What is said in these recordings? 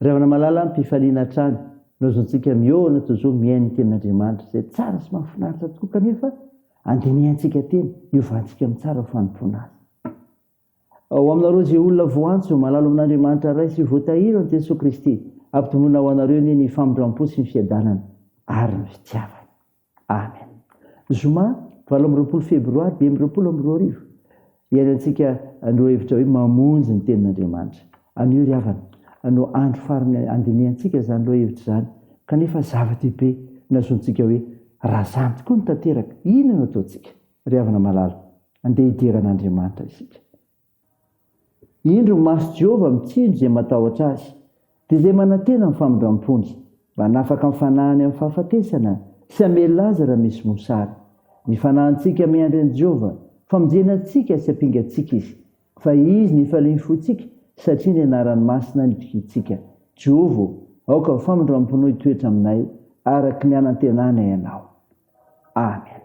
Ravana malala mpifaliana trany nozontsika miona toy izao miainy ten'Andriamanitra izay tsara sy mahafinaritra tokoa kanefa andiniantsika teny iovantsika mitsara fanompoana azy. Ao aminareo izay olona voantso malalo amin'Andriamanitra ray sy voatahiry ny Jesosy Kristy ampitomona ho anareo ny famindram-po sy ny fiadanana ary ny fitiavana. Amen. Zoma 12 febroary 2022 iainantsika andro hevitra hoe mamonjy ny tenin'Andriamanitra. Anio ry havana no andro farany andiniantsika izany loha hevitra izany kanefa zava-dehibe nazontsika hoe raha zany tokoa ny tanteraka inona no ataontsika ry havana malala andeha hidiran'Andriamanitra isika. Indro maso Jehova mitsindro izay matahotra azy dia izay manantena ny famindram-pony mba nafaka mifanahany amin'ny fahafatesana sy hamela azy raha misy mosary. Ny fanahintsika miandry an'i Jehova famonjenantsika sy hampingantsika izy fa izy ny faliny fotsika satria ny anarany masina nitokitsika. Jehova aoka ny famindram-ponao hitoetra aminay araka ny anantenana ianao. Amen.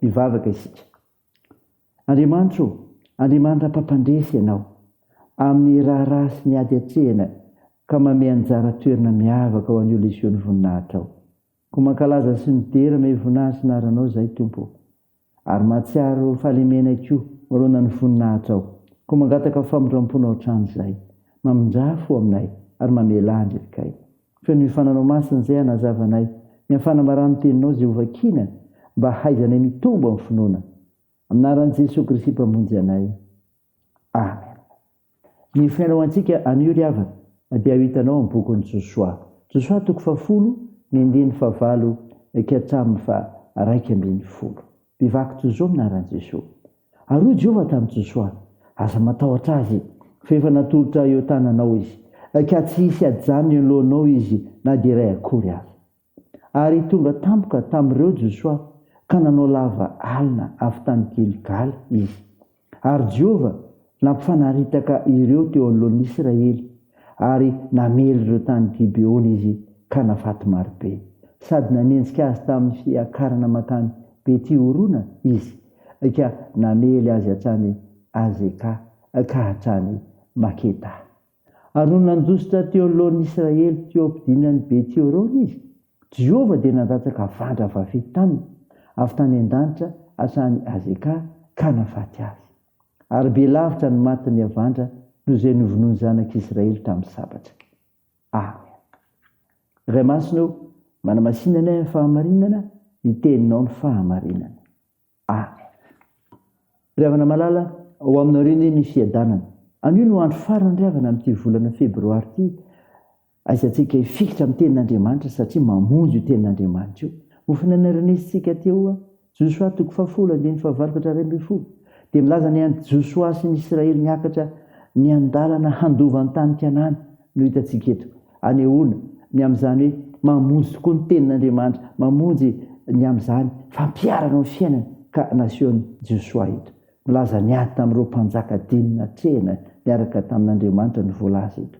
Ivavaka isika. Andriamanitro, Andriamanitra mpampandresy ianao amin'ny raharaha sy ny ady atsehana ka manome anjara toerana miavaka ho an'io leseo ny voninahitra ao. Ko mankalaza sy midera me voninahitra naranao zay Tompo, ary mahatsiaro fahalemena koa marona ny voninahitra ao. Ko mangataka famondram-pona ao trano zay, mamondrafo aminay ary mamela andrikay. Feno mifananao masina zay hanazavanay, miafana marano teninao zay hovakiana mba haizanay mitombo amin'ny finoana. Aminaran'i Jesosy Kristy mpamonjy anay. Amen. Ny fiainao antsika anio ry havana dia hitanao amin'ny bokin'ny Josoa. Josoa 4:9-9 ka hatramin'ny 1:10. Mpivaky toy izao minaran'i Jesosy. Aroa Jehova tamin'i Josoa, aza matahotra azy fa efa natolotra eo tananao izy, ka tsy hisy ajanony alohanao izy na dia iray akory azy. Ary tonga tampoka tamin'ireo Josoa ka nanao lava alina avy tany Gilgal izy. Ary Jehova nampifanaritaka ireo teo anoloan'ny Israely, ary namely ireo tany Gibeona izy ka nafaty marobe. Sady nanenjika azy tamin'ny fiakarana makany Beti-Horona izy, ka namely azy hatrany Azeka ka hatrany Makeda. Ary no nandositra teo anoloan'ny Israely teo am-pidinany Beti-Horona izy, Jehova dia nandatsaka vandra vaventy taminy avy tany an-danitra hatrany Azeka ka nafaty azy. Ary be lavitra ny matin'ny avandra noho izay novonoany zanak'Israely tamin'ny sabatra. Amen. Ray masonao, manamasinana ny fahamarinana, ny teninao ny fahamarinana. Amen. Ry havana malala, ao aminareo ny fiadanana. Anio no andro farany ry havana amin'ity volana febroary ity, aizatsika hifikitra amin'ny tenin'Andriamanitra satria mamonjy io tenin'Andriamanitra io. Hofinanarenesitsika teo Josoa 4:9-12 dia milaza ny andro Josoa sy ny Israely niakatra niandalana handova ny tany Kanana no hitantsika eto. Anehoana ny amin'izany hoe mamonjy tokoa ny tenin'Andriamanitra, mamonjy ny amin'izany fampiarana ny fiainana ka nasehoan'ny Josoa eto. Milaza ny ady tamin'ireo mpanjaka dimy natrehana niaraka tamin'Andriamanitra ny voalaza eto.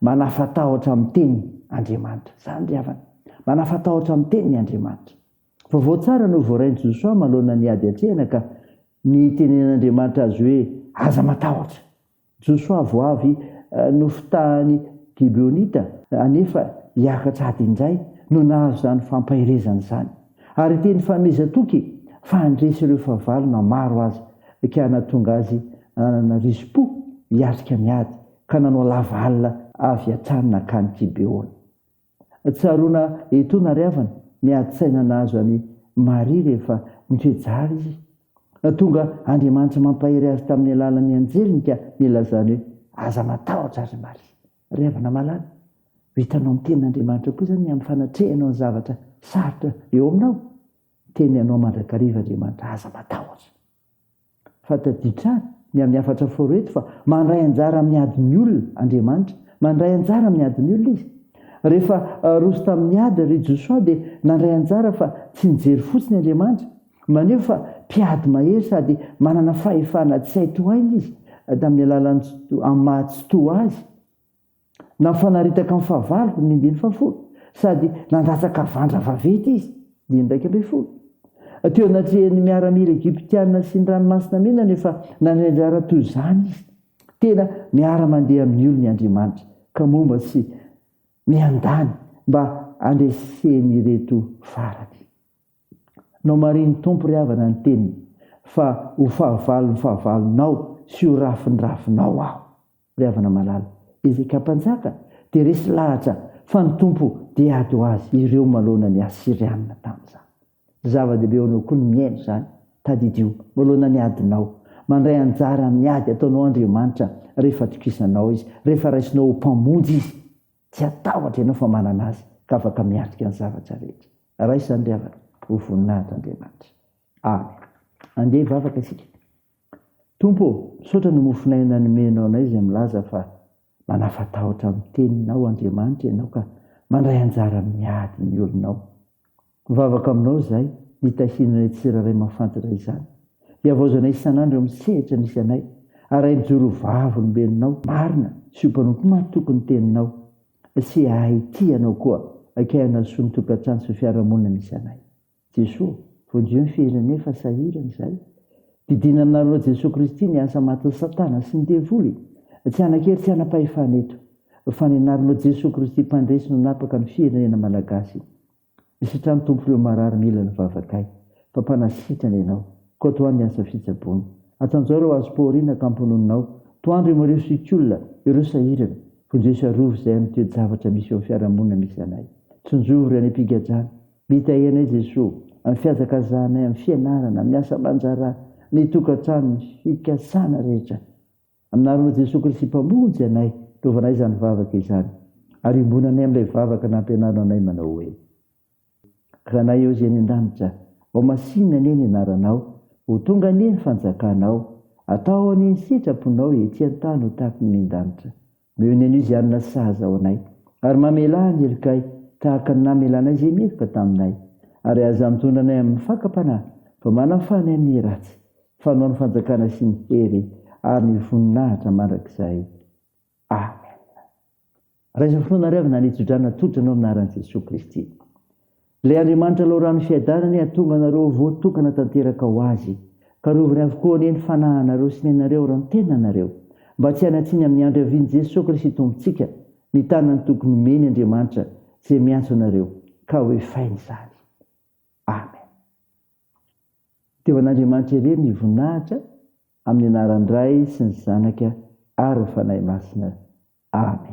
Manafatahotra amin'ny teny Andriamanitra. Zany ry havana. Manafatahotra amin'ny teny Andriamanitra. Vaovao tsara no voarain'i Josoa manoloana ny ady atsehana ka ny tenen'Andriamanitra azy hoe aza matahotra. Josoa vao avy nofitahany Gibeonita anefa hiakatra ady indray no nahazo zany fampahirezana zany. Ary teny famezatoky fa handresy ireo fahavalona maro azy ka nahatonga azy nanana risim-po hiatrika miady ka nanao lava alina avy hatrany nakany Gibeona. Tsaroana etona ry havana ny adi-tsaina nahazo any Maria rehefa nitoejary izy. Tonga Andriamanitra mampahery azy tamin'ny alalan'ny anjeliny ka nilazany hoe aza matahotra azy Maria. Ry havana malala, hitanao amin'ny tenin'Andriamanitra koa zany amin'ny fanatrehanao ny zavatra sarotra eo aminao. Teny anao mandrakariva Andriamanitra aza matahotra. Fantaditrany ny amin'ny afatra foroeto fa mandray anjara amin'ny adin'ny olona Andriamanitra, mandray anjara amin'ny adin'ny olona izy. Rehefa roso tamin'ny ady ry Josoa dia nandray anjara fa tsy nijery fotsiny Andriamanitra, maneho fa mpiady mahery sady manana fahefana tsy hay tohaina izy tamin'ny alalan'ny amin'ny mahatsy toa azy. Nafanaritaka amin'ny fahavaloko ny 9 sady nandatsaka vandra vaventy izy 11. teo anatrehany miaramila Egyptiana sy ny ranomasina mena nefa nanenjara toy izany izy. Tena miara mandeha amin'ny olony Andriamanitra ka momba sy miandany mba andreseny ireto farany. No mariny tompo ry havana ny teniny fa ho fahavalonao sy ho rafinrafinao aho. Ry havana malala, ezeka mpanjaka dia resy lahatra fa ny tompo dia ady ho azy ireo malona ny Asiriana tamin'izany. Zava-dehibe ao koa ny miaino izany, tadidio malona ny adinao, mandray anjara amin'ny ady ataonao Andriamanitra rehefa tokisanao izy, rehefa raisinao ho mpamonjy izy, tsy atahotra ianao fa manana azy ka afaka miatrika ny zavatra rehetra. Raisa ny havana, ho voninahitra Andriamanitra. Amen. Andeha hivavaka isika. Tompo, misaotra ny mofonay nanomenao anay izay milaza fa manafatahotra amin'ny teninao Andriamanitra ianao ka mandray anjara amin'ny ady ny olonao. Mivavaka aminao izay, nitahinanay tsiraray mafantatra izany. Hiavaozanay isan'andro misehatra nisy anay, ary mijoro vavo ny beninao, marina sy hompanompo mahatoky ny teninao, sy ahay tia anao koa, akehana soa ny tokantrano sy fiarahamonina nisy anay. Jesosy, vonjeo ny firenena fa sahirana izay. Didina aminareo Jesosy Kristy ny asa matin'ny Satana sy ny devoly, tsy anakery tsy anam-pahefana eto, fa ny anaranao Jesosy Kristy mpandresy no napaka ny firenena malagasy. Isitrano tompo ireo marary mila ny vavakay, fa mpanasitrana ianao, ko toany ny asa fitsabony. Atanjao ireo azo pohoriana ka ampononinao, toandro ireo sikolona, ireo sahirana, vonjeo sarovo izay amin'ny toe-javatra misy eo amin'ny fiarahamonina misy anay. Tsonjovo ry any am-pigadrana, mitahianay Jesosy, amin'ny fiazakazanay, amin'ny fianarana, amin'ny asa aman-jara, ny tokantrano, ny fikasana rehetra. Aminaranao Jesosy Kristy mpamonjy anay, rovanay izany vavaka izany, ary imbonanay amin'ilay vavaka nampianaranao anay manao hoe: Ranay eo izay ny an-danitra, ao masinina anie ny anaranao, ho tonga anie ny fanjakanao, atao anie ny sitraponao ety an-tany ho tahaka ny an-danitra. Meo ny anio izay anona sahaza ao anay, ary mamela ny elikay tahaka ny namelanay izay mefika taminay, ary aza mitondra anay amin'ny fakapanahy, fa manafany amin'ny ratsy, fanao ny fanjakana sy ny hery, ary ny voninahitra mandrakizay. Amen. Raisa fotoana ry havana nitsodrana totranao amin'ny anaran'i Jesosy Kristy. Ilay Andriamanitra loharahan'ny fiadanany atonga anareo voatokana tanteraka ho azy, ka roviny avokoa anie ny fanahinareo sy ny anareo raha ny tenanareo, mba tsy hanatsiny amin'ny andro avian'i Jesosy Kristy tompontsika, mitana ny tokony omeny Andriamanitra izay miantso anareo, ka ho efainy izany. Amen. Teo an'Andriamanitra irery ny voninahitra amin'ny anaran'ny Ray sy ny Zanaka ary ny fanahy masina. Amen.